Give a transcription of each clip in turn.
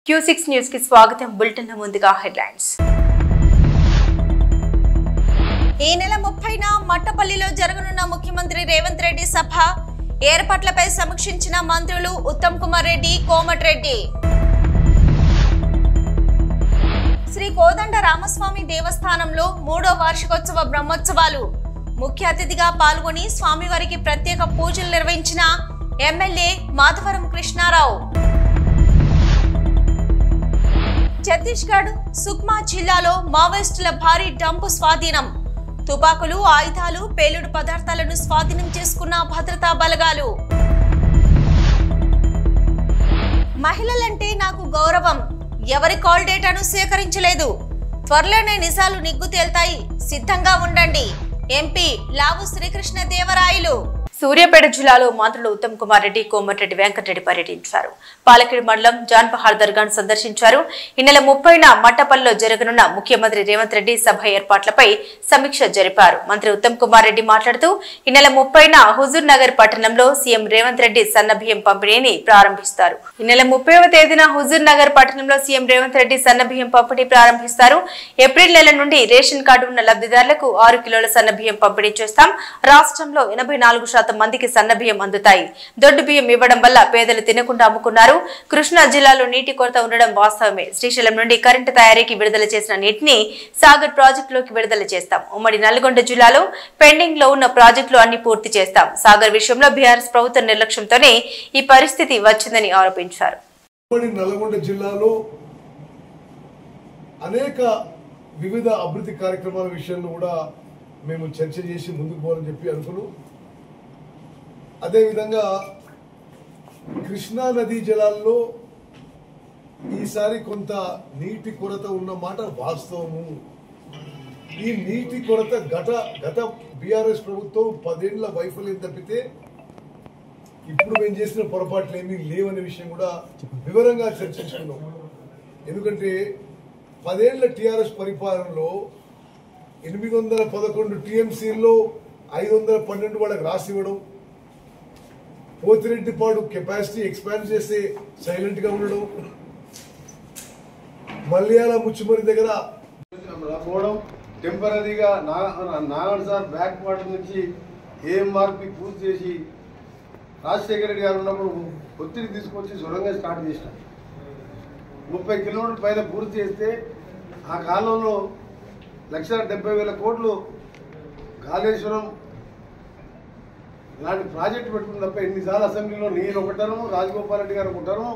Q6 news కి స్వాగతం. Bulletin ముందుగా హెడ్లైన్స్. ఈ నెల 30న మట్టపల్లిలో జరగనున్న ముఖ్యమంత్రి రేవంత్ రెడ్డి సభ ఏర్పాట్లపై సమీక్షించిన మంత్రులు ఉత్తమ్ కుమార్ రెడ్డి, కోమటిరెడ్డి. శ్రీ కోదండ రామస్వామి దేవస్థానంలో 3వ వార్షికోత్సవ బ్రహ్మోత్సవాలు ముఖ్య అతిథిగా పాల్గొని స్వామివారికి ప్రత్యేక పూజలు నిర్వహించిన ఎమ్మెల్యే మాధవరం కృష్ణారావు. ఛత్తీస్గఢ్ సుక్మా జిల్లాలో మావోయిస్టుల భారీ డంపు స్వాధీనం. తుపాకులు, ఆయుధాలు, పేలుడు పదార్థాలను స్వాధీనం చేసుకున్న భద్రతా బలగాలు. మహిళలంటే నాకు గౌరవం, ఎవరి కాల్ డేటాను సేకరించలేదు, త్వరలోనే నిజాలు నిగ్గు తేల్తాయి, సిద్ధంగా ఉండండి. ఎంపీ లావు శ్రీకృష్ణ దేవరాయలు. సూర్యాపేట జిల్లాలో మంత్రులు ఉత్తమ్ కుమార్ రెడ్డి, కోమటిరెడ్డి వెంకటరెడ్డి పర్యటించారు. పాలకిడి మండలం జాన్పహార్ దర్గాను సందర్శించారు. ఈ నెల 30న మట్టపల్లిలో జరగనున్న ముఖ్యమంత్రి రేవంత్ రెడ్డి సభ ఏర్పాట్లపై సమీక్ష జరిపారు. మంత్రి ఉత్తమ్ కుమార్ రెడ్డి మాట్లాడుతూ ఈ నెల 30న హుజూర్ నగర్ పట్టణంలో సీఎం రేవంత్ రెడ్డి సన్నబియ్యం పంపిణీని ప్రారంభిస్తారు. ఈ నెల 30వ తేదీన హుజూర్ నగర్ పట్టణంలో సీఎం రేవంత్ రెడ్డి సన్నబియ్యం పంపిణీ ప్రారంభిస్తారు. ఏప్రిల్ నెల నుండి రేషన్ కార్డు ఉన్న లబ్ధిదారులకు 6 కిలోల సన్నబియ్యం పంపిణీ చేస్తాం. రాష్ట్రంలో 84% మందికి సన్నబియ్యం అందుతాయి. దొడ్డు బియ్యం ఇవ్వడం వల్ల పేదలు తినకుండా అమ్ముకున్నారు. కృష్ణా జిల్లాలో నీటి కొరత ఉండడం వాస్తవమే. శ్రీశైలం నుండి కరెంటు తయారీకి విడుదల చేసిన నీటిని సాగర్ ప్రాజెక్టులోకి విడుదల చేస్తాం. ఉమ్మడి నల్గొండ జిల్లాలో పెండింగ్ లో ఉన్న ప్రాజెక్టులు అన్ని పూర్తి చేస్తాం. సాగర్ విషయంలో బీఆర్ఎస్ ప్రభుత్వ నిర్లక్ష్యంతోనే ఈ పరిస్థితి వచ్చిందని ఆరోపించారు. నల్గొండ జిల్లాలో అనేక వివిధ అభివృద్ధి కార్యక్రమాల విషయంలో కూడా మేము చర్చ చేసి ముందుకు పోవాలని చెప్పి అనుకున్నాం. అదేవిధంగా కృష్ణా నదీ జలాల్లో ఈసారి కొంత నీటి కొరత ఉన్నమాట వాస్తవము. ఈ నీటి కొరత గత బీఆర్ఎస్ ప్రభుత్వం 10 ఏళ్ల వైఫల్యం తప్పితే ఇప్పుడు మేము చేసిన పొరపాట్లు ఏమీ లేవనే విషయం కూడా వివరంగా చర్చించుకున్నాం. ఎందుకంటే 10 ఏళ్ల టీఆర్ఎస్ పరిపాలనలో 811 టీఎంసీల్లో 512 వాళ్ళకి రాసి ఇవ్వడం, పోతిరెడ్డిపాడు కెపాసిటీ ఎక్స్పాండ్ చేస్తే సైలెంట్ గా ఉండడం, మల్యాల ముచ్చుమరి దగ్గర పోవడం, టెంపరీగా నాగర్ సార్ బ్యాక్ వాటర్ నుంచి ఏఎంఆర్పి పూర్తి చేసి రాజశేఖర రెడ్డి గారు ఉన్నప్పుడు ఒత్తిడి తీసుకొచ్చి సొరంగా స్టార్ట్ చేసినాం. 30 కిలోమీటర్ల పైన పూర్తి చేస్తే ఆ కాలంలో 1,70,000 కోట్లు కాళేశ్వరం ఇలాంటి ప్రాజెక్టు పెట్టుకుని తప్ప ఎన్నిసార్లు అసెంబ్లీలో నేను ఒకటను, రాజగోపాల్ రెడ్డి గారు ఒకటను,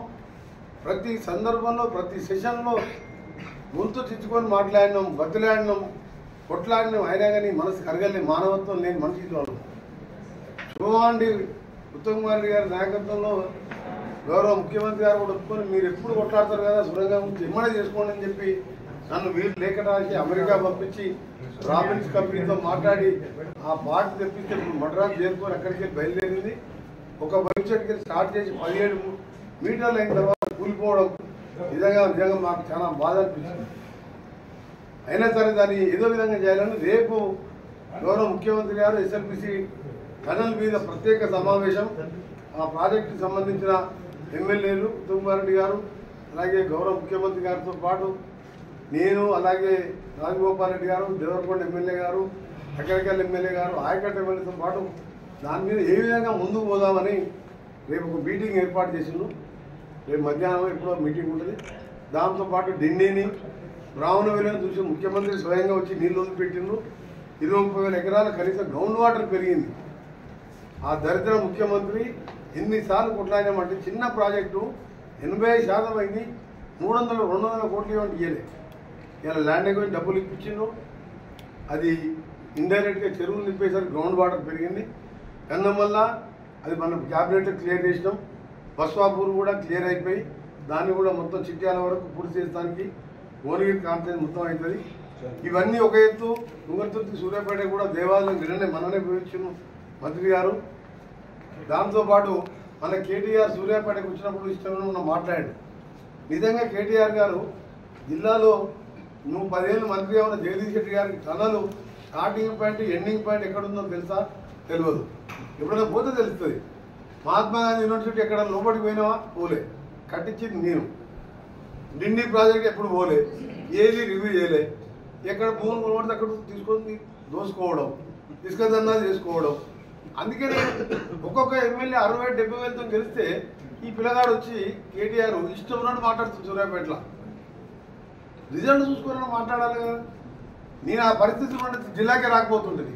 ప్రతి సందర్భంలో ప్రతి సెషన్లో గొంతు చిచ్చుకొని మాట్లాడినాం, బతులాడినాం, కొట్లాడినాం. అయినా కానీ మనసు కరగలే, మానవత్వం లేని మనిషిలో శుభమాండి ఉత్తమ్ కుమార్ రెడ్డి గారి నాయకత్వంలో గౌరవ ముఖ్యమంత్రి గారు కూడా ఒప్పుకొని మీరు ఎప్పుడు కొట్లాడతారు కదా సొరంగా గురించి ఎమ్మడే చేసుకోండి అని చెప్పి నన్ను వీళ్ళు లేఖ రాసి అమెరికా పంపించి రాబిన్స్ కంపెనీతో మాట్లాడి ఆ పార్టీ తెప్పిస్తే మద్రాసు చేరుకొని అక్కడికి వెళ్ళి బయలుదేరింది. ఒక వెబ్సైట్కి వెళ్ళి స్టార్ట్ చేసి 17 మీటర్లు అయిన తర్వాత కూలిపోవడం నిజంగా మాకు చాలా బాధ అనిపించింది. అయినా సరే దాన్ని ఏదో విధంగా చేయాలని రేపు గౌరవ ముఖ్యమంత్రి గారు ఎస్ఎల్బిసి టనల్ మీద ప్రత్యేక సమావేశం, ఆ ప్రాజెక్టుకి సంబంధించిన ఎమ్మెల్యేలు ఉత్తమ్ కుమార్ రెడ్డి గారు అలాగే గౌరవ ముఖ్యమంత్రి గారితో పాటు నేను, అలాగే రాజగోపాల్ రెడ్డి గారు, దేవరకొండ ఎమ్మెల్యే గారు, అక్కడికల్ ఎమ్మెల్యే గారు, ఆయకట్ట ఎమ్మెల్యేతో పాటు దాని మీద ఏ విధంగా ముందుకు పోదామని రేపు ఒక మీటింగ్ ఏర్పాటు చేసిండు. రేపు మధ్యాహ్నం ఎప్పుడో మీటింగ్ ఉంటుంది. దాంతోపాటు ఢిల్లీని బ్రాహ్మణవేలను చూసి ముఖ్యమంత్రి స్వయంగా వచ్చి నీళ్ళు వదిలిపెట్టిండ్రు. 20-30 ఎకరాల కనీసం గ్రౌండ్ వాటర్ పెరిగింది. ఆ దరిద్ర ముఖ్యమంత్రి ఎన్నిసార్లు కొట్లాడినామంటే చిన్న ప్రాజెక్టు 85% అయింది, 300-200 కోట్లు ఇవ్వండి ఇవ్వలేదు. ఇలా ల్యాండ్ ఎక్వైజ్ డబ్బులు ఇప్పించిండ్రు. అది ఇండైరెక్ట్గా చెరువులు నింపేసరికి గ్రౌండ్ వాటర్ పెరిగింది. కన్నమల్ల అది మనం క్యాబినెట్ క్లియర్ చేసినాం. బస్వాపూర్ కూడా క్లియర్ అయిపోయి దాన్ని కూడా మొత్తం చిట్యాల వరకు పూర్తి చేసడానికి ఓనగిరి కాన్ఫరెన్స్ మొత్తం అవుతుంది. ఇవన్నీ ఒక ఎత్తు. తుంగతుర్తి సూర్యాపేట కూడా దేవాలయం నిన్ననే మననే పోయించిన మంత్రి గారు. దాంతోపాటు మన కేటీఆర్ సూర్యాపేటకు వచ్చినప్పుడు ఇష్టం మనం మాట్లాడాడు. నిజంగా కేటీఆర్ గారు జిల్లాలో నువ్వు 10 ఏళ్ళు మంత్రి ఉన్న జగదీష్ రెడ్డి గారికి టనలు స్టార్టింగ్ పాయింట్ ఎండింగ్ పాయింట్ ఎక్కడుందో తెలుసా? తెలియదు. ఎప్పుడైనా పోతే తెలుస్తుంది. మహాత్మా గాంధీ యూనివర్సిటీ ఎక్కడ లోపలికి పోయినావా? పోలే. కట్టించింది నేను. డిండి ప్రాజెక్ట్ ఎప్పుడు పోలే, ఏది రివ్యూ చేయలే, ఎక్కడ భూములు కొనబడితే అక్కడ తీసుకొని దోసుకోవడం, ఇసుక దందా చేసుకోవడం. అందుకనే ఒక్కొక్క ఎమ్మెల్యే 60,000-70,000తో గెలిస్తే ఈ పిల్లగాడు వచ్చి కేటీఆర్ ఇష్టం ఉన్నట్టు మాట్లాడుతుంది సూర్యాపేటలో. రిజల్ట్ చూసుకుని మాట్లాడాలి కదా. నేను ఆ పరిస్థితి జిల్లాకే రాకపోతుంటుంది.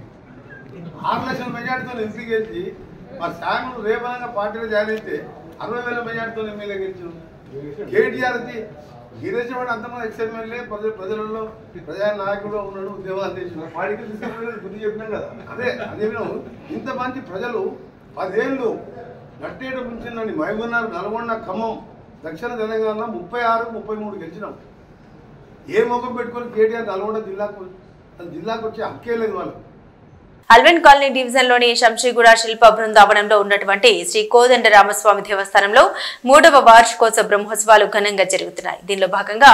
6 లక్షల మెజార్టీతో ఎంపీ గెలిచి మా శాఖలు రేపనంగా పార్టీలో జాయిన్ అయితే 60,000 మెజార్టీతో ఎమ్మెల్యే గెలిచాం. కేటీఆర్కి గిరీశవాడు అంతమంది ఎక్స్ఎమ్మెల్యే ప్రజలలో ప్రజా నాయకుడు ఉన్నాడు, ఉద్యమాలు చేసిన వాడికి బుద్ధి చెప్పినాం కదా. అదే ఇంత మంది ప్రజలు 10 ఏళ్ళు నట్టేట ముంచిందండి. మహబూబ్నగర్, నల్గొండ, ఖమ్మం, దక్షిణ తెలంగాణ 36-33 గెలిచినాం. ఏ ముఖం పెట్టుకొని కేటీఆర్ నల్గొండ జిల్లాకు వచ్చే హక్కే లేదు వాళ్ళు. అల్వెన్ కాలనీ డివిజన్ లోని శంషీగూడ శిల్ప బృందావనంలో ఉన్నటువంటి శ్రీ కోదండ రామస్వామి దేవస్థానంలో 3వ వార్షికోత్సవ బ్రహ్మోత్సవాలు ఘనంగా జరుగుతున్నాయి. దీనిలో భాగంగా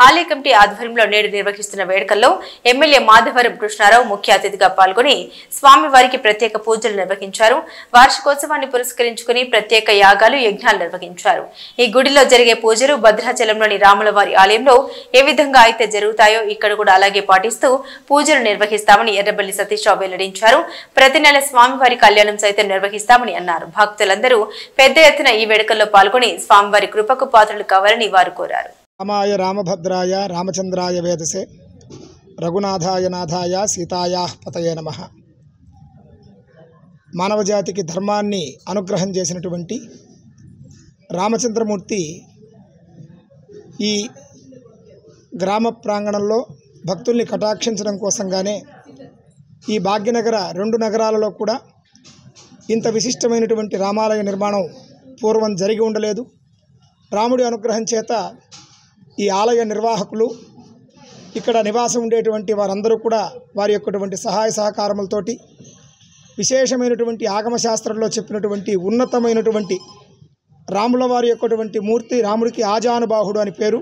ఆలయ కమిటీ ఆధ్వర్యంలో నేడు నిర్వహిస్తున్న వేడుకల్లో ఎమ్మెల్యే మాధవరం కృష్ణారావు ముఖ్య అతిథిగా పాల్గొని స్వామివారికి ప్రత్యేక పూజలు నిర్వహించారు. వార్షికోత్సవాన్ని పురస్కరించుకుని ప్రత్యేక యాగాలు, యజ్ఞాలు నిర్వహించారు. ఈ గుడిలో జరిగే పూజలు భద్రాచలంలోని రాములవారి ఆలయంలో ఏ విధంగా అయితే జరుగుతాయో ఇక్కడ కూడా అలాగే పాటిస్తూ పూజలు నిర్వహిస్తామని ఎర్రబెల్లి సతీష్ రావు వెల్లడించారు. ప్రతి నెల స్వామివారి కళ్యాణం సైతం నిర్వహిస్తామని అన్నారు. భక్తులందరూ పెద్ద ఎత్తున ఈ వేడుకల్లో పాల్గొని స్వామివారి కృపకు పాత్రలు కావాలని వారు కోరారు. రామాయ రామభద్రాయ రామచంద్రాయ వేదసే రఘునాథాయ నాథాయ సీతాయా పతయే నమః. మానవ జాతికి ధర్మాన్ని అనుగ్రహం చేసినటువంటి రామచంద్రమూర్తి ఈ గ్రామ ప్రాంగణంలో భక్తుల్ని కటాక్షించడం కోసంగానే ఈ భాగ్యనగర 2 నగరాలలో కూడా ఇంత విశిష్టమైనటువంటి రామాలయ నిర్మాణం పూర్వం జరిగి ఉండలేదు. రాముడి అనుగ్రహం చేత ఈ ఆలయ నిర్వాహకులు, ఇక్కడ నివాసం ఉండేటువంటి వారందరూ కూడా వారి యొక్కటువంటి సహాయ సహకారములతోటి విశేషమైనటువంటి ఆగమశాస్త్రంలో చెప్పినటువంటి ఉన్నతమైనటువంటి రాముల వారి యొక్కటువంటి మూర్తి, రాముడికి ఆజానుబాహుడు అని పేరు.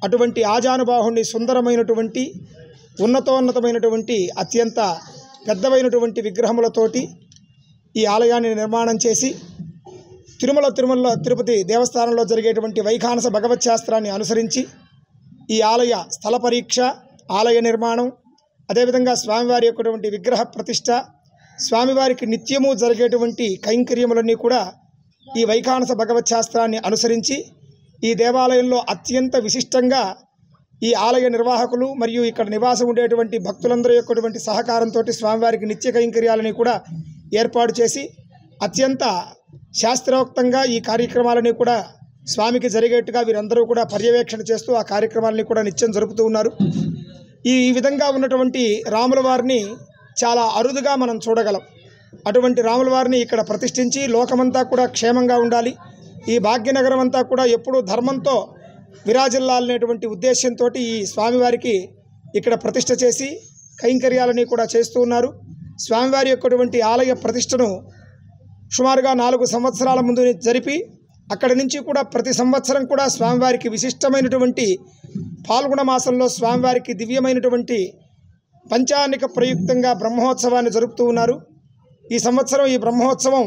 అటువంటి ఆజానుబాహుడిని సుందరమైనటువంటి ఉన్నతోన్నతమైనటువంటి అత్యంత పెద్దవైనటువంటి విగ్రహములతోటి ఈ ఆలయాన్ని నిర్మాణం చేసి తిరుపతి దేవస్థానంలో జరిగేటువంటి వైఖానస భగవత్ శాస్త్రాన్ని అనుసరించి ఈ ఆలయ స్థల పరీక్ష, ఆలయ నిర్మాణం, అదేవిధంగా స్వామివారి యొక్కటువంటి విగ్రహ ప్రతిష్ట, స్వామివారికి నిత్యము జరిగేటువంటి కైంకర్యములన్నీ కూడా ఈ వైఖానస భగవత్ శాస్త్రాన్ని అనుసరించి ఈ దేవాలయంలో అత్యంత విశిష్టంగా ఈ ఆలయ నిర్వాహకులు మరియు ఇక్కడ నివాసం ఉండేటువంటి భక్తులందరి యొక్కటువంటి సహకారంతో స్వామివారికి నిత్య కైంకర్యాలని కూడా ఏర్పాటు చేసి అత్యంత శాస్త్రోక్తంగా ఈ కార్యక్రమాలని కూడా స్వామికి జరిగేట్టుగా వీరందరూ కూడా పర్యవేక్షణ చేస్తూ ఆ కార్యక్రమాలని కూడా నిత్యం జరుపుతూ ఉన్నారు. ఈ విధంగా ఉన్నటువంటి రాముల వారిని చాలా అరుదుగా మనం చూడగలం. అటువంటి రాముల వారిని ఇక్కడ ప్రతిష్ఠించి లోకమంతా కూడా క్షేమంగా ఉండాలి, ఈ భాగ్యనగరం అంతా కూడా ఎప్పుడూ ధర్మంతో విరాజిల్లాలనేటువంటి ఉద్దేశంతో ఈ స్వామివారికి ఇక్కడ ప్రతిష్ఠ చేసి కైంకర్యాలని కూడా చేస్తూ ఉన్నారు. స్వామివారి యొక్కటువంటి ఆలయ ప్రతిష్టను సుమారుగా 4 సంవత్సరాల ముందు జరిపి అక్కడి నుంచి కూడా ప్రతి సంవత్సరం కూడా స్వామివారికి విశిష్టమైనటువంటి పాల్గొన మాసంలో స్వామివారికి దివ్యమైనటువంటి పంచానిక ప్రయుక్తంగా బ్రహ్మోత్సవాన్ని జరుపుతూ ఉన్నారు. ఈ సంవత్సరం ఈ బ్రహ్మోత్సవం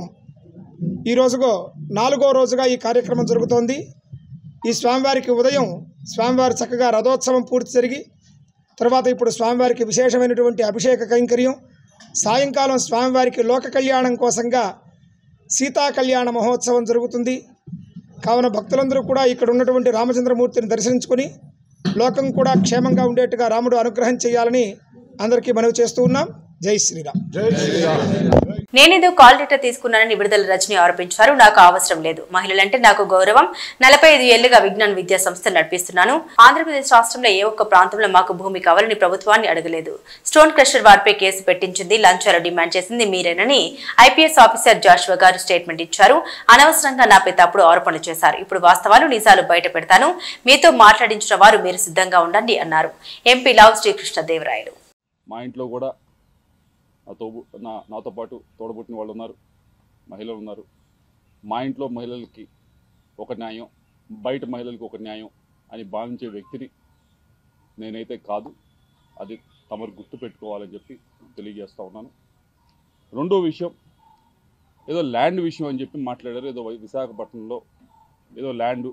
ఈ రోజుగా 4వ రోజుగా ఈ కార్యక్రమం జరుగుతోంది. ఈ స్వామివారికి ఉదయం స్వామివారి చక్కగా రథోత్సవం పూర్తి జరిగి తర్వాత ఇప్పుడు స్వామివారికి విశేషమైనటువంటి అభిషేక కైంకర్యం, సాయంకాలం స్వామివారికి లోక కళ్యాణం కోసంగా సీతా కళ్యాణ మహోత్సవం జరుగుతుంది. కావున భక్తులందరూ కూడా ఇక్కడ ఉన్నటువంటి రామచంద్రమూర్తిని దర్శించుకొని లోకం కూడా క్షేమంగా ఉండేట్టుగా రాముడు అనుగ్రహం చేయాలని అందరికీ మనవి చేస్తూ ఉన్నాం. జై శ్రీరామ్. జై శ్రీరామ్. నేనేదో కాల్ డేటా తీసుకున్నానని విడుదల రజని ఆరోపించారు. నాకు అవసరం లేదు, మహిళలంటే నాకు గౌరవం. 45 ఏళ్లుగా విజ్ఞాన విద్యా సంస్థలు నడిపిస్తున్నాను. ఆంధ్రప్రదేశ్ రాష్ట్రంలో ఏ ఒక్క ప్రాంతంలో మాకు భూమి కావాలని ప్రభుత్వాన్ని అడగలేదు. స్టోన్ క్రషర్ వారిపై కేసు పెట్టించింది, లంచాలు డిమాండ్ చేసింది మీరేనని ఐపీఎస్ ఆఫీసర్ జాషువా గారు స్టేట్మెంట్ ఇచ్చారు. అనవసరంగా నాపై తప్పుడు ఆరోపణలు చేశారు. ఇప్పుడు వాస్తవాలు నిజాలు బయట పెడతాను. మీతో మాట్లాడించిన వారు మీరు సిద్ధంగా ఉండండి అన్నారు ఎంపీ లావు శ్రీకృష్ణదేవరాయలు. మా ఇంట్లో కూడా నాతో పాటు తోడబుట్టిన వాళ్ళు ఉన్నారు, మహిళలు ఉన్నారు. మా ఇంట్లో మహిళలకి ఒక న్యాయం, బయట మహిళలకి ఒక న్యాయం అని భావించే వ్యక్తిని నేనైతే కాదు. అది తమరు గుర్తుపెట్టుకోవాలని చెప్పి తెలియజేస్తూ ఉన్నాను. రెండో విషయం, ఏదో ల్యాండ్ విషయం అని చెప్పి మాట్లాడారు. ఏదో విశాఖపట్నంలో ఏదో ల్యాండు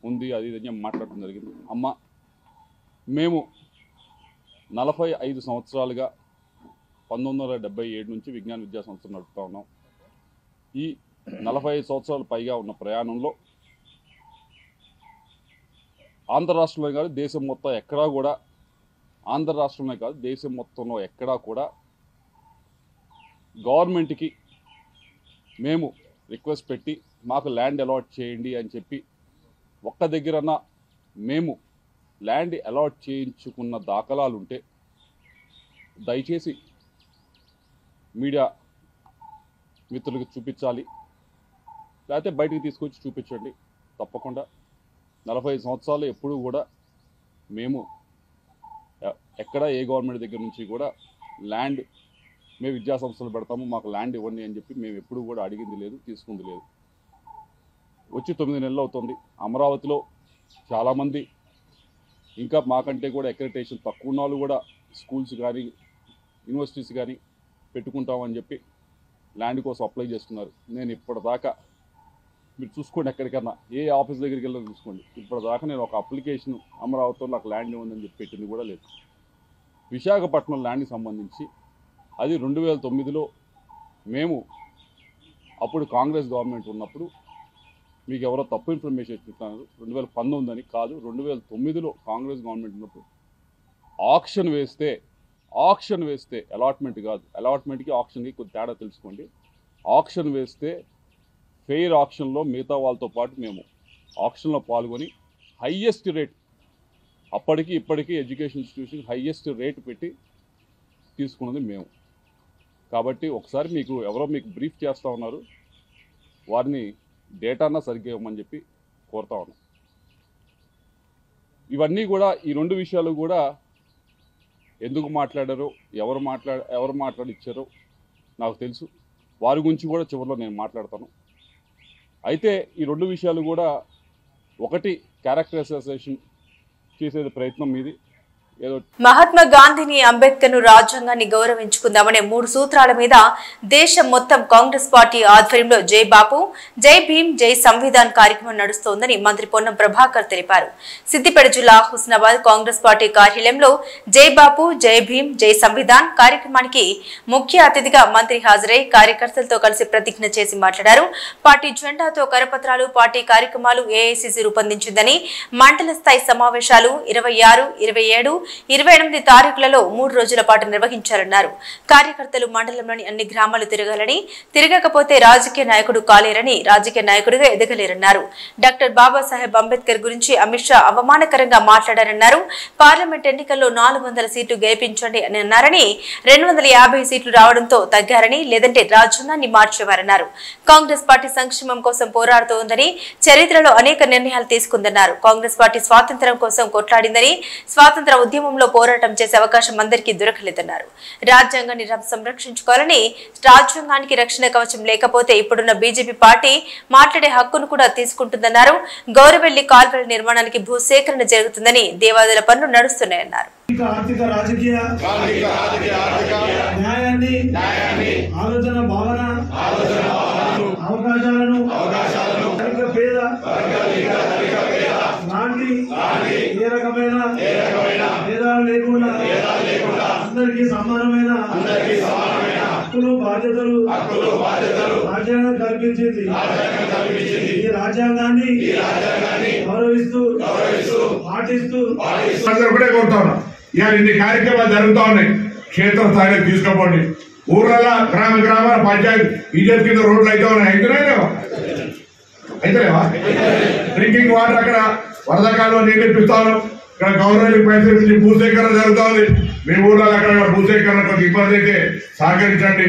ఉంది, అది ఇది మాట్లాడటం జరిగింది. అమ్మ, మేము 45 సంవత్సరాలుగా 1977 నుంచి విజ్ఞాన విద్యా సంస్థ నడుపుతా ఉన్నాం. ఈ 45 సంవత్సరాలు పైగా ఉన్న ప్రయాణంలో ఆంధ్ర రాష్ట్రంలో కాదు దేశం మొత్తం ఎక్కడా కూడా, ఆంధ్ర రాష్ట్రంలో కాదు దేశం మొత్తంలో ఎక్కడా కూడా గవర్నమెంట్కి మేము రిక్వెస్ట్ పెట్టి మాకు ల్యాండ్ అలాట్ చేయండి అని చెప్పి ఒక్క దగ్గరన్నా మేము ల్యాండ్ అలాట్ చేయించుకున్న దాఖలాలు ఉంటే దయచేసి మీడియా మిత్రులకు చూపించాలి, లేకపోతే బయటికి తీసుకొచ్చి చూపించండి. తప్పకుండా 45 సంవత్సరాలు ఎప్పుడూ కూడా మేము ఎక్కడ ఏ గవర్నమెంట్ దగ్గర నుంచి కూడా ల్యాండ్ మేము విద్యా సంస్థలు పెడతాము, మాకు ల్యాండ్ ఇవ్వండి అని చెప్పి మేము ఎప్పుడూ కూడా అడిగింది లేదు, తీసుకుంది లేదు. వచ్చి 9 నెలలు అవుతుంది. అమరావతిలో చాలామంది ఇంకా మాకంటే కూడా అక్రెడిటేషన్ తక్కువ ఉన్న వాళ్ళు కూడా స్కూల్స్ కానీ యూనివర్సిటీస్ కానీ పెట్టుకుంటామని చెప్పి ల్యాండ్ కోసం అప్లై చేస్తున్నారు. నేను ఇప్పటిదాకా మీరు చూసుకోండి, ఎక్కడికన్నా ఏ ఆఫీస్ దగ్గరికి వెళ్ళి చూసుకోండి, ఇప్పటిదాకా నేను ఒక అప్లికేషన్ అమరావతిలో నాకు ల్యాండ్ ఇవ్వండి చెప్పి పెట్టింది కూడా లేదు. విశాఖపట్నం ల్యాండ్కి సంబంధించి అది 2009లో మేము అప్పుడు కాంగ్రెస్ గవర్నమెంట్ ఉన్నప్పుడు మీకు ఎవరో తప్పు ఇన్ఫర్మేషన్ ఇస్తున్నారు, 2019 అని కాదు, 2009లో కాంగ్రెస్ గవర్నమెంట్ ఉన్నప్పుడు ఆక్షన్ వేస్తే అలాట్మెంట్ కాదు, అలాట్మెంట్కి ఆక్షన్కి కొంచెం తేడా తెలుసుకోండి. ఆక్షన్ వేస్తే ఫెయిర్ ఆక్షన్లో మిగతా వాళ్ళతో పాటు మేము ఆక్షన్లో పాల్గొని హయ్యెస్ట్ రేట్, అప్పటికి ఇప్పటికీ ఎడ్యుకేషన్ ఇన్స్టిట్యూషన్ హయ్యెస్ట్ రేట్ పెట్టి తీసుకున్నది మేము. కాబట్టి ఒకసారి మీకు ఎవరో మీకు బ్రీఫ్ చేస్తూ ఉన్నారు, వారిని డేటానా సరిగ్గా ఇవ్వమని చెప్పి కోరుతా ఉన్నాం. ఇవన్నీ కూడా ఈ 2 విషయాలు కూడా ఎందుకు మాట్లాడారో ఎవరు మాట్లాడిచ్చారో నాకు తెలుసు, వారి గురించి కూడా చివరిలో నేను మాట్లాడతాను. అయితే ఈ 2 విషయాలు కూడా, ఒకటి క్యారెక్టర్ అసోసియేషన్ చేసే ప్రయత్నం మీది, ఏదో మహాత్మా గాంధీని, అంబేద్కర్ ను, రాజ్యాంగాన్ని గౌరవించుకుందామనే 3 సూత్రాల మీద దేశం మొత్తం కాంగ్రెస్ పార్టీ ఆధ్వర్యంలో జై బాపు, జై భీమ్, జై సంవిధాన్ కార్యక్రమం నడుస్తోందని మంత్రి పొన్నం ప్రభాకర్ తెలిపారు. సిద్దిపేట జిల్లా హుస్నాబాద్ కాంగ్రెస్ పార్టీ కార్యాలయంలో జై బాపు, జై భీమ్, జై సంవిధాన్ కార్యక్రమానికి ముఖ్య అతిథిగా మంత్రి హాజరై కార్యకర్తలతో కలిసి ప్రతిజ్ఞ చేసి మాట్లాడారు. పార్టీ జెండాతో కరపత్రాలు, పార్టీ కార్యక్రమాలు ఏఐసిసి రూపొందించిందని, మండల స్థాయి సమావేశాలు 26, 27, 28 తారీఖులలో 3 రోజుల పాటు నిర్వహించారన్నారు. కార్యకర్తలు మండలంలోని అన్ని గ్రామాలు తిరగాలని, తిరగకపోతే రాజకీయ నాయకుడు కాలేరని, రాజకీయ నాయకుడిగా ఎదగలేరన్నారు. డాక్టర్ బాబాసాహెబ్ అంబేద్కర్ గురించి అమిత్ షా అవమానకరంగా మాట్లాడారన్నారు. పార్లమెంట్ ఎన్నికల్లో 400 సీట్లు గెలిపించండి అని అన్నారని, 250 సీట్లు రావడంతో తగ్గారని, లేదంటే రాజ్యాంగాన్ని మార్చేవారన్నారు. కాంగ్రెస్ పార్టీ సంక్షేమం కోసం పోరాడుతోందని, చరిత్రలో అనేక నిర్ణయాలు తీసుకుందన్నారు. కాంగ్రెస్ పార్టీ స్వాతంత్ర్యం కోసం కొట్లాడిందని, స్వాతంత్ర ఉద్యమంలో పోరాటం చేసే అవకాశం అందరికీ దొరకలేదన్నారు. రాజ్యాంగాన్ని సంరక్షించుకోవాలని, రాజ్యాంగానికి రక్షణ కవచం లేకపోతే ఇప్పుడున్న బీజేపీ పార్టీ మాట్లాడే హక్కును కూడా తీసుకుంటుందన్నారు. గౌరవెల్లి కాల్వల నిర్మాణానికి భూసేకరణ జరుగుతుందని, దేవాదాయ పనులు నడుస్తున్నాయన్నారు. ఆర్థిక రాజకీయ న్యాయాన్ని, ఆలోచన భావన, అవకాశాలను పేద నాటి ఏ రకమైన భేదాలు లేకుండా అందరికీ సమానమైన హక్కులు బాధ్యతలు రాజ్యాంగం కల్పించింది. ఈ రాజ్యాంగాన్ని గౌరవిస్తూ పాటిస్తూ కూడా కోరుతా ఉన్నా. ఇవాళ ఇన్ని కార్యక్రమాలు జరుగుతూ ఉన్నాయి, క్షేత్రస్థాయిలో తీసుకోపోండి. ఊర్లలో గ్రామాల పంచాయతీ ఈజెస్ కింద రోడ్లు అయితే ఉన్నాయి, అయితేలేవా? డ్రింకింగ్ వాటర్ అక్కడ వరదకాలంలో నీళ్ళు ఇప్పిస్తా ఉన్నాం. ఇక్కడ గవర్నమెంట్ పైసలు ఇచ్చి భూసేకరణ జరుగుతూ ఉంది. మీ ఊర్లో అక్కడ భూసేకరణ కొంచెం ఇబ్బంది అయితే సహకరించండి.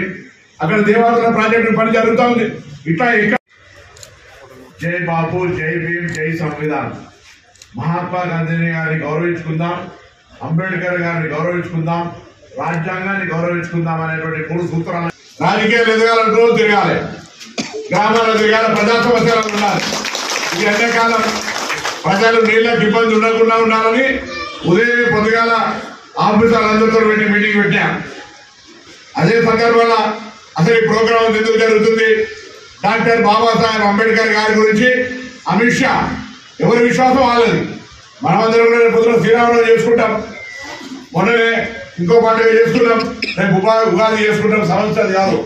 అక్కడ దేవాలయ ప్రాజెక్టు పని జరుగుతూ ఉంది. ఇట్లా ఇక్కడ జై బాపు, జై భీమ్, జై సంవిధాన్. మహాత్మా గాంధీ గారిని గౌరవించుకుందాం, అంబేద్కర్ గారిని గౌరవించుకుందాం, రాజ్యాంగాన్ని గౌరవించుకుందాం అనేటువంటి 3 సూత్రాలు. రాజకీయాలు ఎదగాలని రోజు తిరగాలి, గ్రామాలు తిరగాలి, ప్రజా సమస్యలు ఉండాలి. ఇది ఎండాకాలం ప్రజలు నీళ్ళకి ఇబ్బంది ఉండకుండా ఉండాలని ఉదయం పొద్దుగాల ఆఫీసర్లందరితో పెట్టి మీటింగ్ పెట్టాం. అదే సందర్భంలో అసలు ఈ ప్రోగ్రాం ఎందుకు జరుగుతుంది, డాక్టర్ బాబాసాహెబ్ అంబేద్కర్ గారి గురించి అమిత్ షా ఎవరి విశ్వాసం వాళ్ళది. మనమందరం కూడా పొద్దున శ్రీరామనవమి చేసుకుంటాం, మొన్ననే ఇంకో పండుగ చేసుకున్నాం, రేపు ఉగాది చేసుకుంటాం, సంవత్సరాలు కాదు.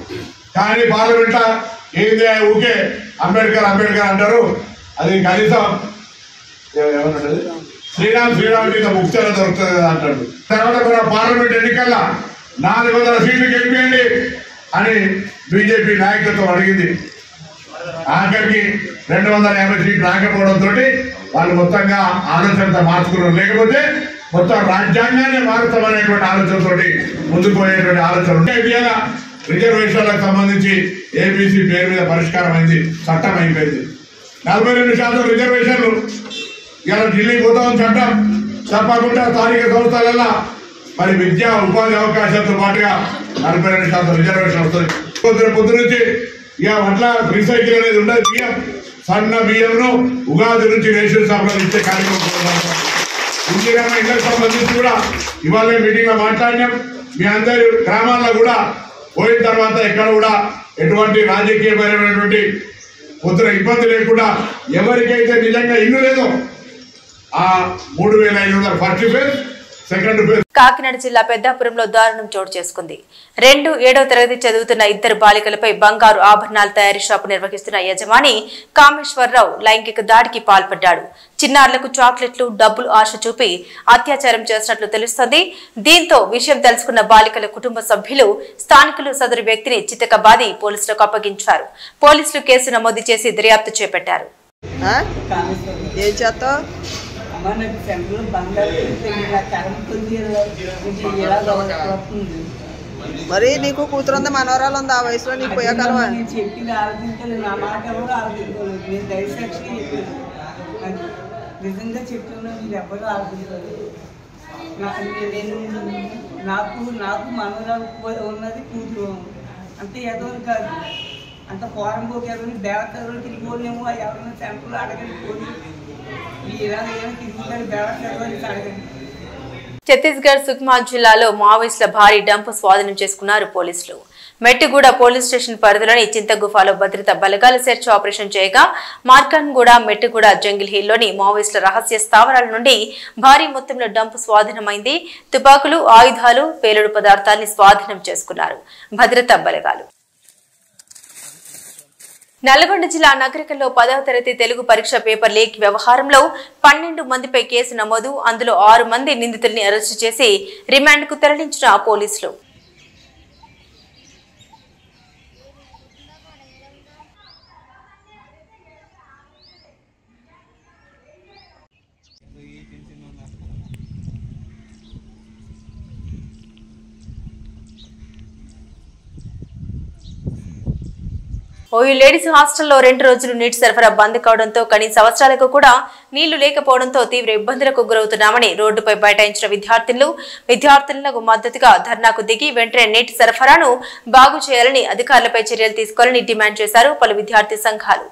కానీ పార్లమెంట్లో ఏంది ఊకే అంబేద్కర్ అంబేద్కర్ అంటారు. అది కనీసం ఏమన్నాడు, శ్రీరామ్ మీద ముక్తార దొరుకుతుంది కదా అంటాడు. తర్వాత మన పార్లమెంట్ ఎన్నికల్లో 400 సీట్లు గెలిపేయండి అని బీజేపీ నాయకత్వం అడిగింది. ఆఖరికి 250 సీట్లు రాకపోవడంతో వాళ్ళు మొత్తంగా ఆలోచనతో మార్చుకున్నారు. లేకపోతే మొత్తం రాజ్యాంగాన్ని మారుతామనేటువంటి ఆలోచనతో ముందుకు పోయేటువంటి ఆలోచన ఉంటే రిజర్వేషన్లకు సంబంధించి ఏబీసీ పేరు మీద పరిష్కారం అయింది, చట్టం అయిపోయింది. 42% రిజర్వేషన్లు ఇలా ఢిల్లీకి పోతామని చట్టం తప్పకుండా స్థానిక సంస్థలలో మరి విద్యా ఉపాధి అవకాశాలతో పాటుగా 42% రిజర్వేషన్ వస్తుంది. పొద్దు నుంచి ఇక అట్లా రీసైకిల్ అనేది ఉండదు. బియ్యం సన్న బియ్యంను ఉగాది నుంచి రేషన్ షాపులను ఇచ్చే కార్యక్రమం ఇందిరమ్మ ఇళ్లకు సంబంధించి కూడా ఇవాళ మీటింగ్ లో మాట్లాడినాం. మీ అందరి గ్రామాల్లో కూడా పోయిన తర్వాత ఎక్కడ కూడా ఎటువంటి రాజకీయపరమైనటువంటి పొద్దున ఇబ్బంది లేకుండా ఎవరికైతే నిజంగా ఇల్లు లేదో ఆ 3,500 first phase, second phase. Kakinada జిల్లా పెద్దాపురంలో దారుణం చోటు చేసుకుంది. 7వ తరగతి చదువుతున్న 2 బాలికలపై బంగారు ఆభరణాల తయారీ షాపు నిర్వహిస్తున్న యజమాని కామేశ్వరరావు లైంగిక దాడికి పాల్పడ్డాడు. చిన్నారులకు చాక్లెట్లు, డబ్బులు ఆశ చూపి అత్యాచారం చేసినట్లు తెలుస్తోంది. దీంతో విషయం తెలుసుకున్న బాలికల కుటుంబ సభ్యులు, స్థానికులు సదరు వ్యక్తిని చితకబాది పోలీసులకు అప్పగించారు. పోలీసులు కేసు నమోదు చేసి దర్యాప్తు చేపట్టారు. మనకి సెంటర్ బంగారు మరి నీకు కూతురు ఉంది, మనవరాలు ఉంది, ఆ వయసులో నీకు పోయాకాలం చెప్పింది ఆలోచించాలి. నా మాట ఎవరు ఆలోచించాలి. నేను దయసాక్షి నిజంగా చెప్తున్నా, మీరు ఎవరు ఆలోచించాలి. నాకు మనవరాలు ఉన్నది కూతురు, అంతే ఎదవరు కాదు. అంత పోరం పోకి ఎవరిని దేవతలు తిరిగిపోలేము. ఎవరైనా సెంటర్లో అడగని పోయి ఛత్తీస్గఢ్ సుక్మా జిల్లాలో మావోయిస్టుల భారీ డంప్ స్వాధీనం చేసుకున్నారు పోలీసులు. మెట్టిగూడ పోలీస్ స్టేషన్ పరిధిలోని చింతగుఫాలో భద్రతా బలగాల సెర్చ్ ఆపరేషన్ చేయగా మార్కన్గూడ, మెట్టిగూడ, జంగిల్ హిల్లోని మావోయిస్టుల రహస్య స్థావరాల నుండి భారీ మొత్తంలో డంప్ స్వాధీనమైంది. తుపాకులు, ఆయుధాలు, పేలుడు పదార్థాన్ని స్వాధీనం చేసుకున్నారు భద్రతా బలగాలు. నల్గొండ జిల్లా నగరికల్లో 10వ తరగతి తెలుగు పరీక్ష పేపర్ లీక్ వ్యవహారంలో 12 మందిపై కేసు నమోదు. అందులో 6 మంది నిందితుల్ని అరెస్టు చేసి రిమాండ్కు తరలించిన పోలీసులు. ఓయూ లేడీస్ హాస్టల్లో 2 రోజులు నీటి సరఫరా బంద్ కావడంతో కనీస అవసరాలకు కూడా నీళ్లు లేకపోవడంతో తీవ్ర ఇబ్బందులకు గురవుతున్నామని రోడ్డుపై బైఠాయించిన విద్యార్థులకు మద్దతుగా ధర్నాకు దిగి వెంటనే నీటి సరఫరాను బాగు చేయాలని, అధికారులపై చర్యలు తీసుకోవాలని డిమాండ్ చేశారు పలు విద్యార్థి సంఘాలు.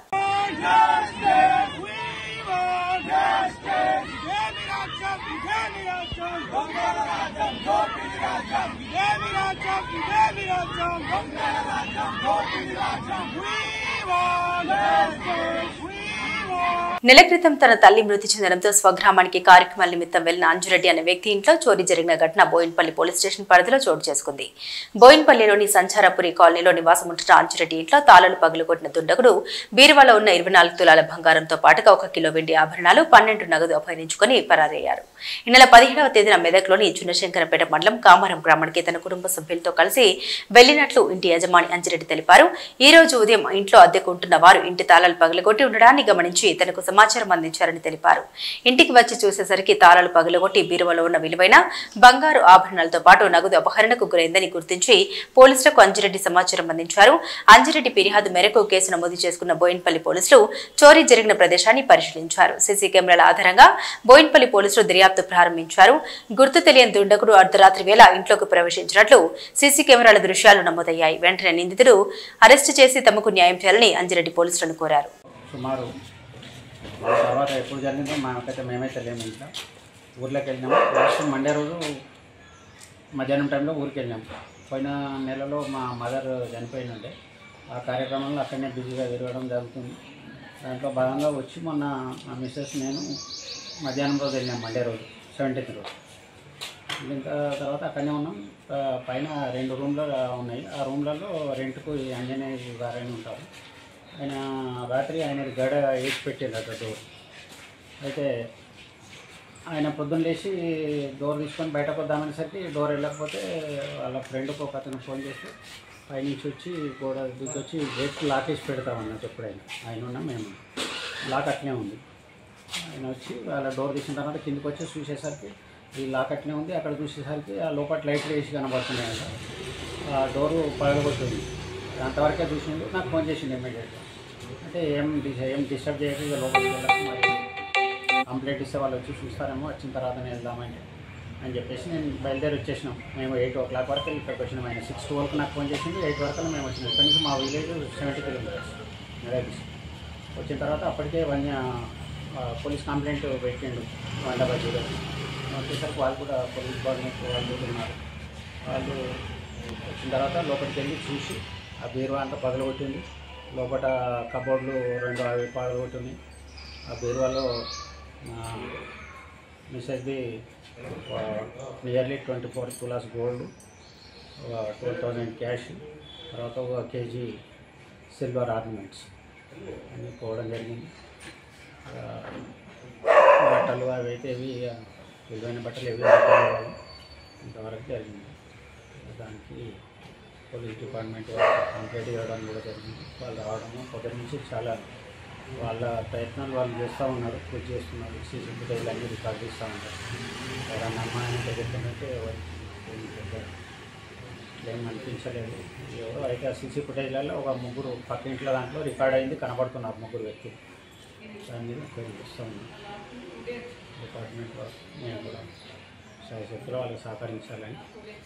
నెల క్రితం తన తల్లి మృతి చెందడంతో స్వగ్రామానికి కార్యక్రమాల నిమిత్తం వెళ్లిన అంజురెడ్డి అనే వ్యక్తి ఇంట్లో చోరీ జరిగిన ఘటన బోయిన్పల్లి పోలీస్ స్టేషన్ పరిధిలో చోటు చేసుకుంది. బోయిన్పల్లిలోని సంచారపురి కాలనీలో నివాసం ఉంటున్న అంజురెడ్డి ఇంట్లో తాళాలు పగులుకొట్టిన దుండగుడు బీరువాలో ఉన్న 24 తులాల బంగారంతో పాటుగా 1 కిలో వెండి ఆభరణాలు, 12 నగదు అపహరించుకుని పరారయ్యారు. ఈ నెల 15వ తేదీన మెదక్లోని చిన్నశంకరంపేట మండలం కామారం గ్రామానికి తన కుటుంబ సభ్యులతో కలిసి వెళ్లినట్లు ఇంటి యజమాని అంజిరెడ్డి తెలిపారు. ఈ రోజు ఉదయం ఇంట్లో అద్దెకుంటున్న వారు ఇంటి తాళాలు పగలగొట్టి ఉండడాన్ని గమనించి తనకు సమాచారం అందించారని తెలిపారు. ఇంటికి వచ్చి చూసేసరికి తాళాలు పగలగొట్టి బీరువాలో ఉన్న విలువైన బంగారు ఆభరణాలతో పాటు నగదు అపహరణకు గురైందని గుర్తించి పోలీసులకు అంజిరెడ్డి సమాచారం అందించారు. అంజిరెడ్డి ఫిర్యాదు మేరకు కేసు నమోదు చేసుకున్న బోయిన్పల్లి పోలీసులు చోరీ జరిగిన ప్రదేశాన్ని పరిశీలించారు. సీసీ కెమెరాల ఆధారంగా బోయిన్పల్లి పోలీసులు దర్యాప్తు ప్రారంభించారు. గుర్తు తెలియని దుండగుడు అర్ధరాత్రి వేళ ఇంట్లోకి ప్రవేశించినట్లు సీసీ కెమెరాల దృశ్యాలు నమోదయ్యాయి. వెంటనే నిందితుడు అరెస్టు చేసి తమకు న్యాయం చేయాలని అంజిరెడ్డి పోలీసులను కోరారు. సుమారు తర్వాత ఎప్పుడు జరిగిందో మాకైతే మేమైతే లేము. ఇంట్లో ఊర్లోకి వెళ్ళినాము. లాస్ట్ మండే రోజు మధ్యాహ్నం టైంలో ఊరికి వెళ్ళాము. పోయిన నెలలో మా మదర్ చనిపోయిందంటే ఆ కార్యక్రమంలో అక్కడనే బిజీగా తిరగడం జరుగుతుంది. దాంట్లో భాగంగా వచ్చి మొన్న మా మిస్సెస్ నేను మధ్యాహ్నం రోజు వెళ్ళాం, మండే రోజు 17th రోజు. వెళ్ళిన తర్వాత అక్కడనే ఉన్నాం. పైన 2 రూమ్లు ఉన్నాయి. ఆ రూమ్లలో రెంట్కు ఆంజనేయ గారని ఉంటారు. ఆయన రాత్రి ఆయన గడ వేసి పెట్టారు డోర్. అయితే ఆయన పొద్దున్న లేచి డోర్ తీసుకొని బయటకు వద్దామనేసరికి డోర్ వెళ్ళకపోతే వాళ్ళ ఫ్రెండ్కి ఒక అతను ఫోన్ చేసి పైనుంచి వచ్చి గోడ దూకొచ్చి గేట్ లాక్ వేసి పెడతామన్నట్టు. ఎప్పుడైనా ఆయన ఉన్నాం, మేము లాక్ అట్లే ఉంది. ఆయన వచ్చి వాళ్ళ డోర్ తీసిన తర్వాత కిందకి వచ్చి చూసేసరికి ఈ లాక్ అట్లే ఉంది. అక్కడ చూసేసరికి ఆ లోపల లైట్లు వేసి కనబడుతున్నాయంట. ఆ డోరు పగలగొట్టింది. అంతవరకే చూసిండు. నాకు ఫోన్ చేసిండు ఇమ్మీడియట్గా. అంటే ఏం డిస్టర్బ్ చేయకుండా లోపలికి వెళ్ళాలి, మరి కంప్లైంట్ ఇస్తే వాళ్ళు వచ్చి చూస్తారేమో, వచ్చిన తర్వాతనే వెళ్దామంటే అని చెప్పేసి నేను బయలుదేరి వచ్చేసినాం. మేము 8 o'clock వరకు ఇక్కడికి వచ్చినాం. ఆయన 6 వరకు నాకు ఫోన్ చేసింది. 8 వరకు మేము వచ్చినాం. ఇక్కడి నుంచి మా విలేజ్ 70 kilometers మెదక్. వచ్చిన తర్వాత అప్పటికే పోలీస్ కంప్లైంట్ పెట్టిండు వండబడ్జీలో. వచ్చేసరికి వాళ్ళు కూడా పోలీస్ డిపార్ట్మెంట్ వాళ్ళు ఉన్నారు. వాళ్ళు వచ్చిన తర్వాత లోపలికి వెళ్ళి చూసి ఆ బీరువా అంతా పగలగొట్టింది. లోపల కబోర్డ్లు 2 అవి పగలగొట్టింది. ఆ బీరువాలో మిస్సెస్ది నియర్లీ 24 తులాస్ గోల్డ్, 12,000 క్యాష్, తర్వాత 1 kg సిల్వర్ ఆర్నమెంట్స్ అన్నీ పోవడం జరిగింది. బట్టలు అవి అయితే విలువైన బట్టలు ఏవి ఇంతవరకు జరిగింది. దానికి పోలీస్ డిపార్ట్మెంట్ కంప్లైంట్ ఇవ్వడం కూడా జరిగింది. వాళ్ళు రావడము పొద్దున్న నుంచి చాలా వాళ్ళ ప్రయత్నాలు వాళ్ళు చేస్తూ ఉన్నారు, పూజ చేస్తున్నారు. సీసీ ఫుటేజ్లు అన్నీ రికార్డ్ చేస్తూ ఉంటారు. ఎవరన్నా అమ్మాయిని చెప్తుందంటే ఏం అనిపించలేదు. ఎవరో అయితే ఆ సీసీ ఫుటేజ్లలో ఒక 3 పక్క ఇంట్లో దాంట్లో రికార్డ్ అయింది, కనబడుతున్నారు 3 వ్యక్తులు. దాని మీద క్వైరీ చేస్తూ ఉన్నాం. డిపార్ట్మెంట్ మేము కూడా శాయశక్తులు వాళ్ళకి సహకరించాలని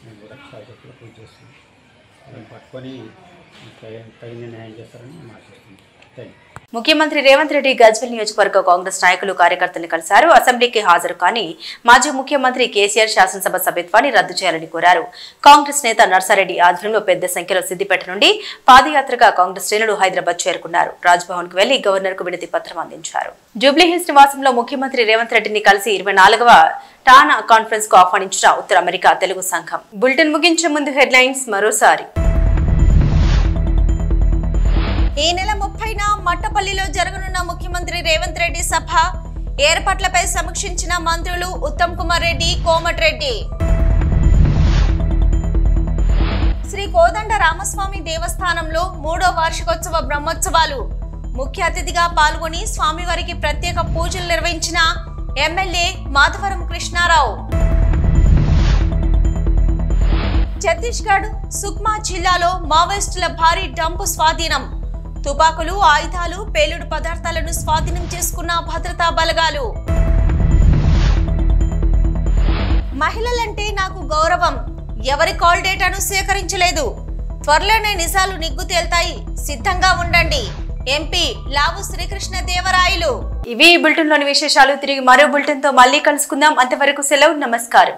మేము కూడా శాయశక్తులు పూజ చేస్తున్నాం. వాళ్ళని పట్టుకొని తగిన న్యాయం చేస్తారని మేము ఆశిస్తున్నాం. Thank you. ముఖ్యమంత్రి రేవంత్ రెడ్డి గజ్వేల్ నియోజకవర్గ కాంగ్రెస్ నాయకులు కార్యకర్తలను కలిశారు. అసెంబ్లీకి హాజరు కాని మాజీ ముఖ్యమంత్రి కేసీఆర్ శాసనసభ సభ్యత్వాన్ని రద్దు చేయాలని కోరారు. కాంగ్రెస్ నేత నర్సారెడ్డి ఆధ్వర్యంలో పెద్ద సంఖ్యలో సిద్దిపేట నుండి పాదయాత్రగా కాంగ్రెస్ శ్రేణులు హైదరాబాద్ చేరుకున్నారు. రాజ్భవన్ కు వెళ్లి గవర్నర్ కు వినతి పత్రం అందించారు. జూబ్లీహిల్స్ నివాసంలో ముఖ్యమంత్రి రేవంత్ రెడ్డిని కలిసి 24వ టానా కాన్ఫరెన్స్ కు ఆహ్వానించిన ఉత్తర అమెరికా తెలుగు సంఘం. బులెటిన్ ముగించే ముందు హెడ్లైన్స్ మరోసారి. ఈ నెల 30న మట్టపల్లిలో జరగనున్న ముఖ్యమంత్రి రేవంత్ రెడ్డి సభ ఏర్పాట్లపై సమీక్షించిన మంత్రులు ఉత్తమ్ కుమార్ రెడ్డి, కోమటిరెడ్డి. శ్రీ కోదండ రామస్వామి దేవస్థానంలో 3వ వార్షికోత్సవ బ్రహ్మోత్సవాలు ముఖ్య అతిథిగా పాల్గొని స్వామివారికి ప్రత్యేక పూజలు నిర్వహించిన ఎమ్మెల్యే మాధవరం కృష్ణారావు. ఛత్తీస్గఢ్ సుక్మా జిల్లాలో మావోయిస్టుల భారీ డంపు స్వాధీనం. తుపాకులు, ఆయుధాలు, పేలుడు పదార్థాలను స్వాధీనం చేసుకున్న భద్రతా బలగాలు. మహిళలంటే నాకు గౌరవం, ఎవరి కాల్ డేటాను సేకరించలేదు, త్వరలోనే నిజాలు నిగ్గు తేల్తాయి, సిద్ధంగా ఉండండి. ఎంపీ లావు శ్రీకృష్ణ దేవరాయలు. ఇవి ఈ బులెటిన్ లోని విశేషాలు. తిరిగి మరో బులెటిన్ తో మళ్ళీ కలుసుకుందాం. అంతవరకు సెలవు, నమస్కారం.